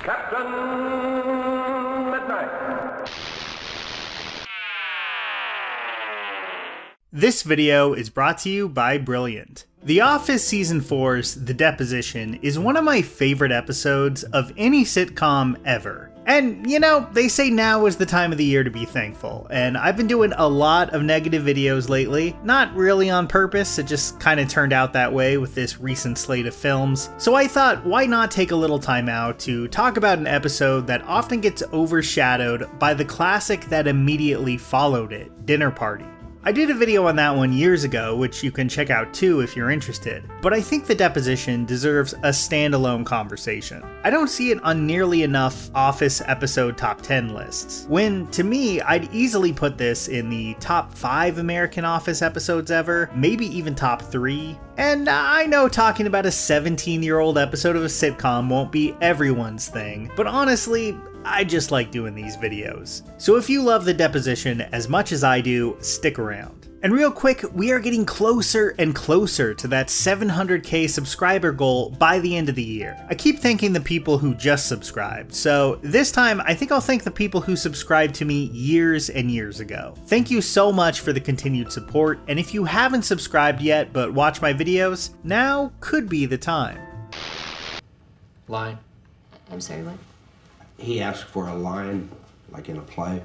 Captain Midnight. This video is brought to you by Brilliant. The Office Season 4's The Deposition is one of my favorite episodes of any sitcom ever. And, you know, they say now is the time of the year to be thankful, and I've been doing a lot of negative videos lately, not really on purpose, it just kinda turned out that way with this recent slate of films. So I thought, why not take a little time out to talk about an episode that often gets overshadowed by the classic that immediately followed it, Dinner Party. I did a video on that one years ago, which you can check out too if you're interested, but I think The Deposition deserves a standalone conversation. I don't see it on nearly enough Office episode top 10 lists, when, to me, I'd easily put this in the top 5 American Office episodes ever, maybe even top 3. And I know talking about a 17-year-old episode of a sitcom won't be everyone's thing, but honestly, I just like doing these videos. So if you love The Deposition as much as I do, stick around. And real quick, we are getting closer and closer to that 700k subscriber goal by the end of the year. I keep thanking the people who just subscribed, so this time I think I'll thank the people who subscribed to me years and years ago. Thank you so much for the continued support, and if you haven't subscribed yet but watch my videos, now could be the time. Line. I'm sorry, what? He asked for a line, like in a play.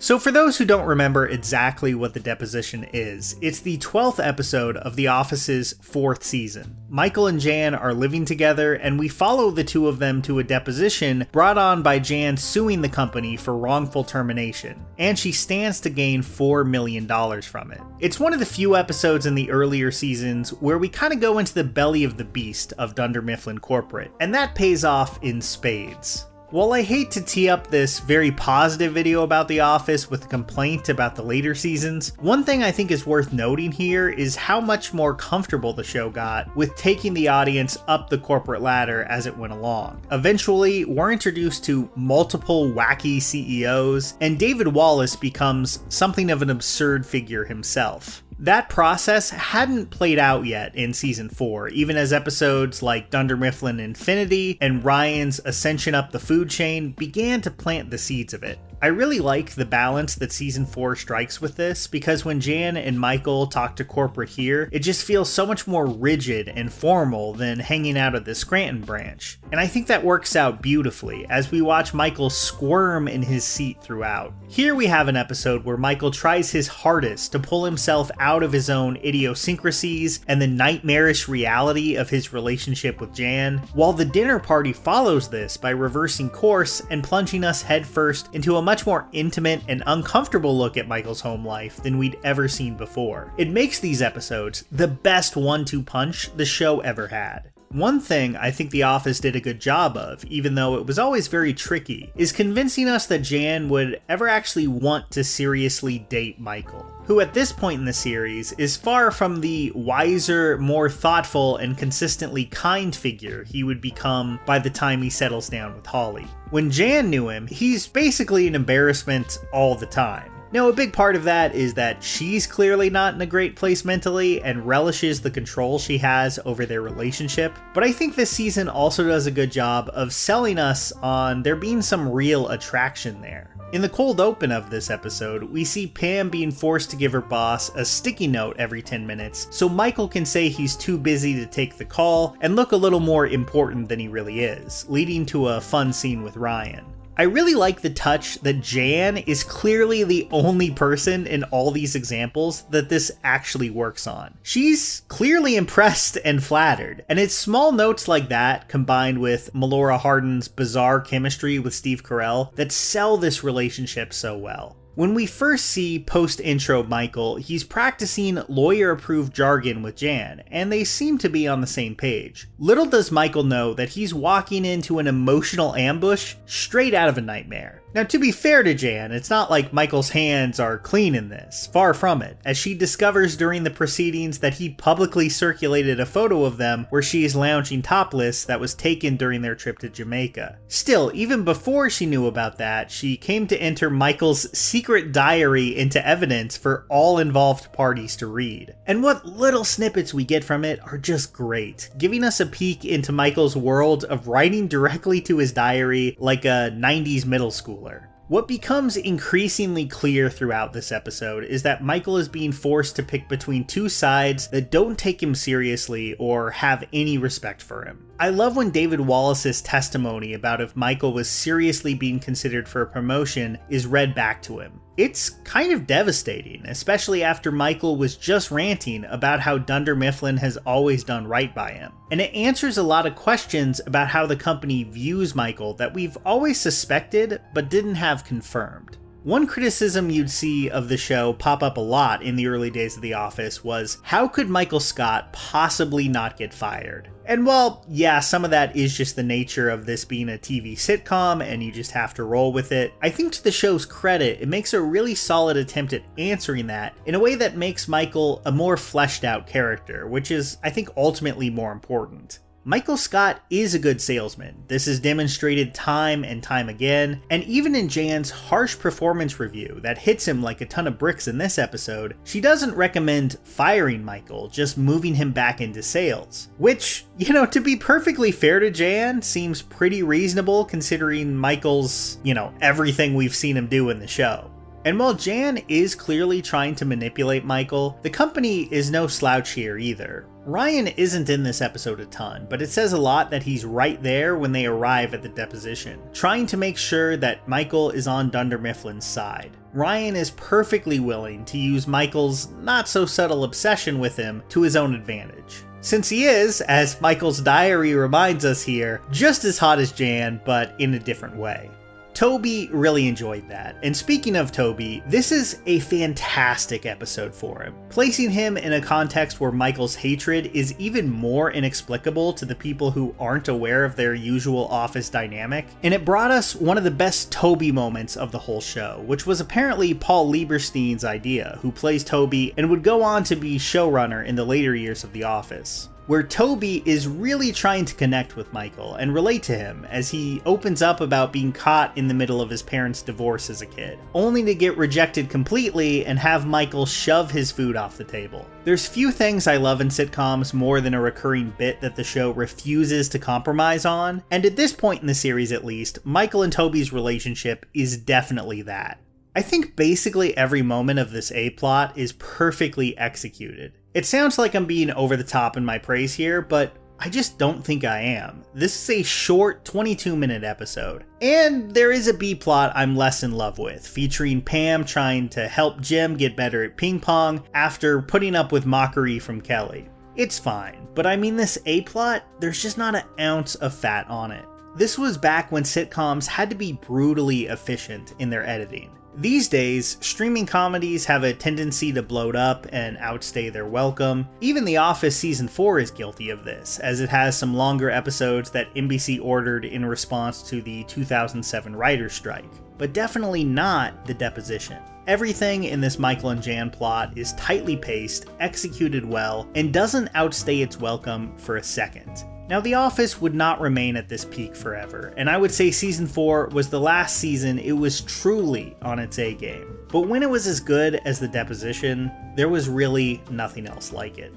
So for those who don't remember exactly what The Deposition is, it's the 12th episode of The Office's 4th season. Michael and Jan are living together, and we follow the two of them to a deposition brought on by Jan suing the company for wrongful termination, and she stands to gain $4 million from it. It's one of the few episodes in the earlier seasons where we kind of go into the belly of the beast of Dunder Mifflin Corporate, and that pays off in spades. While I hate to tee up this very positive video about The Office with a complaint about the later seasons, one thing I think is worth noting here is how much more comfortable the show got with taking the audience up the corporate ladder as it went along. Eventually, we're introduced to multiple wacky CEOs, and David Wallace becomes something of an absurd figure himself. That process hadn't played out yet in Season 4, even as episodes like Dunder Mifflin Infinity and Ryan's ascension up the food chain began to plant the seeds of it. I really like the balance that Season 4 strikes with this, because when Jan and Michael talk to corporate here, it just feels so much more rigid and formal than hanging out of the Scranton branch. And I think that works out beautifully as we watch Michael squirm in his seat throughout. Here we have an episode where Michael tries his hardest to pull himself out of his own idiosyncrasies and the nightmarish reality of his relationship with Jan, while the dinner party follows this by reversing course and plunging us headfirst into a much more intimate and uncomfortable look at Michael's home life than we'd ever seen before. It makes these episodes the best 1-2 punch the show ever had. One thing I think The Office did a good job of, even though it was always very tricky, is convincing us that Jan would ever actually want to seriously date Michael, who at this point in the series is far from the wiser, more thoughtful, and consistently kind figure he would become by the time he settles down with Holly. When Jan knew him, he's basically an embarrassment all the time. Now, a big part of that is that she's clearly not in a great place mentally and relishes the control she has over their relationship, but I think this season also does a good job of selling us on there being some real attraction there. In the cold open of this episode, we see Pam being forced to give her boss a sticky note every 10 minutes so Michael can say he's too busy to take the call and look a little more important than he really is, leading to a fun scene with Ryan. I really like the touch that Jan is clearly the only person in all these examples that this actually works on. She's clearly impressed and flattered, and it's small notes like that combined with Melora Hardin's bizarre chemistry with Steve Carell that sell this relationship so well. When we first see post-intro Michael, he's practicing lawyer-approved jargon with Jan, and they seem to be on the same page. Little does Michael know that he's walking into an emotional ambush straight out of a nightmare. Now, to be fair to Jan, it's not like Michael's hands are clean in this, far from it, as she discovers during the proceedings that he publicly circulated a photo of them where she is lounging topless that was taken during their trip to Jamaica. Still, even before she knew about that, she came to enter Michael's secret diary into evidence for all involved parties to read. And what little snippets we get from it are just great, giving us a peek into Michael's world of writing directly to his diary like a 90s middle schooler. What becomes increasingly clear throughout this episode is that Michael is being forced to pick between two sides that don't take him seriously or have any respect for him. I love when David Wallace's testimony about if Michael was seriously being considered for a promotion is read back to him. It's kind of devastating, especially after Michael was just ranting about how Dunder Mifflin has always done right by him. And it answers a lot of questions about how the company views Michael that we've always suspected but didn't have confirmed. One criticism you'd see of the show pop up a lot in the early days of The Office was, how could Michael Scott possibly not get fired? And while, yeah, some of that is just the nature of this being a TV sitcom and you just have to roll with it, I think to the show's credit, it makes a really solid attempt at answering that in a way that makes Michael a more fleshed out character, which is, I think, ultimately more important. Michael Scott is a good salesman. This is demonstrated time and time again, and even in Jan's harsh performance review that hits him like a ton of bricks in this episode, she doesn't recommend firing Michael, just moving him back into sales. Which, to be perfectly fair to Jan, seems pretty reasonable considering Michael's, everything we've seen him do in the show. And while Jan is clearly trying to manipulate Michael, the company is no slouch here either. Ryan isn't in this episode a ton, but it says a lot that he's right there when they arrive at the deposition, trying to make sure that Michael is on Dunder Mifflin's side. Ryan is perfectly willing to use Michael's not-so-subtle obsession with him to his own advantage. Since he is, as Michael's diary reminds us here, just as hot as Jan, but in a different way. Toby really enjoyed that, and speaking of Toby, this is a fantastic episode for him, placing him in a context where Michael's hatred is even more inexplicable to the people who aren't aware of their usual office dynamic, and it brought us one of the best Toby moments of the whole show, which was apparently Paul Lieberstein's idea, who plays Toby and would go on to be showrunner in the later years of The Office, where Toby is really trying to connect with Michael and relate to him as he opens up about being caught in the middle of his parents' divorce as a kid, only to get rejected completely and have Michael shove his food off the table. There's few things I love in sitcoms more than a recurring bit that the show refuses to compromise on, and at this point in the series at least, Michael and Toby's relationship is definitely that. I think basically every moment of this A-plot is perfectly executed. It sounds like I'm being over the top in my praise here, but I just don't think I am. This is a short 22-minute episode. And there is a B-plot I'm less in love with, featuring Pam trying to help Jim get better at ping pong after putting up with mockery from Kelly. It's fine, but I mean this A-plot, there's just not an ounce of fat on it. This was back when sitcoms had to be brutally efficient in their editing. These days, streaming comedies have a tendency to bloat up and outstay their welcome. Even The Office Season 4 is guilty of this, as it has some longer episodes that NBC ordered in response to the 2007 writer's strike. But definitely not The Deposition. Everything in this Michael and Jan plot is tightly paced, executed well, and doesn't outstay its welcome for a second. Now, The Office would not remain at this peak forever, and I would say Season 4 was the last season it was truly on its A-game. But when it was as good as The Deposition, there was really nothing else like it.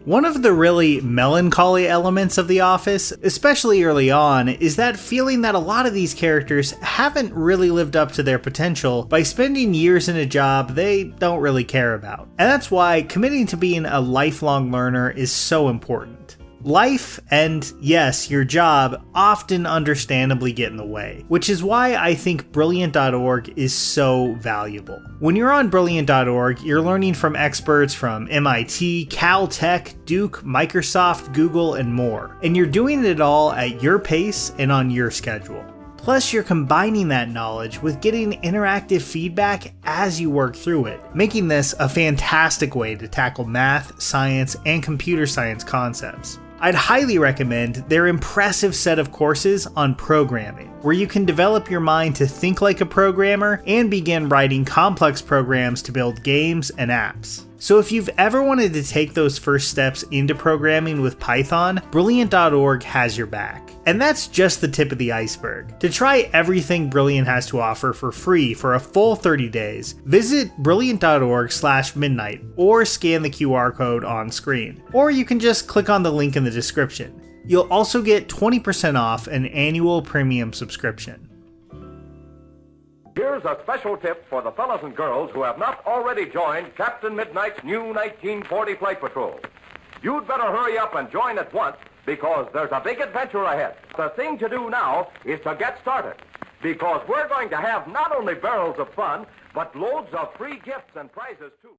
One of the really melancholy elements of The Office, especially early on, is that feeling that a lot of these characters haven't really lived up to their potential by spending years in a job they don't really care about. And that's why committing to being a lifelong learner is so important. Life and, yes, your job often understandably get in the way, which is why I think Brilliant.org is so valuable. When you're on Brilliant.org, you're learning from experts from MIT, Caltech, Duke, Microsoft, Google, and more, and you're doing it all at your pace and on your schedule. Plus, you're combining that knowledge with getting interactive feedback as you work through it, making this a fantastic way to tackle math, science, and computer science concepts. I'd highly recommend their impressive set of courses on programming, where you can develop your mind to think like a programmer and begin writing complex programs to build games and apps. So if you've ever wanted to take those first steps into programming with Python, Brilliant.org has your back. And that's just the tip of the iceberg. To try everything Brilliant has to offer for free for a full 30 days, visit brilliant.org/midnight or scan the QR code on screen. Or you can just click on the link in the description. You'll also get 20% off an annual premium subscription. Here's a special tip for the fellas and girls who have not already joined Captain Midnight's new 1940 Flight Patrol. You'd better hurry up and join at once, because there's a big adventure ahead. The thing to do now is to get started, because we're going to have not only barrels of fun, but loads of free gifts and prizes too.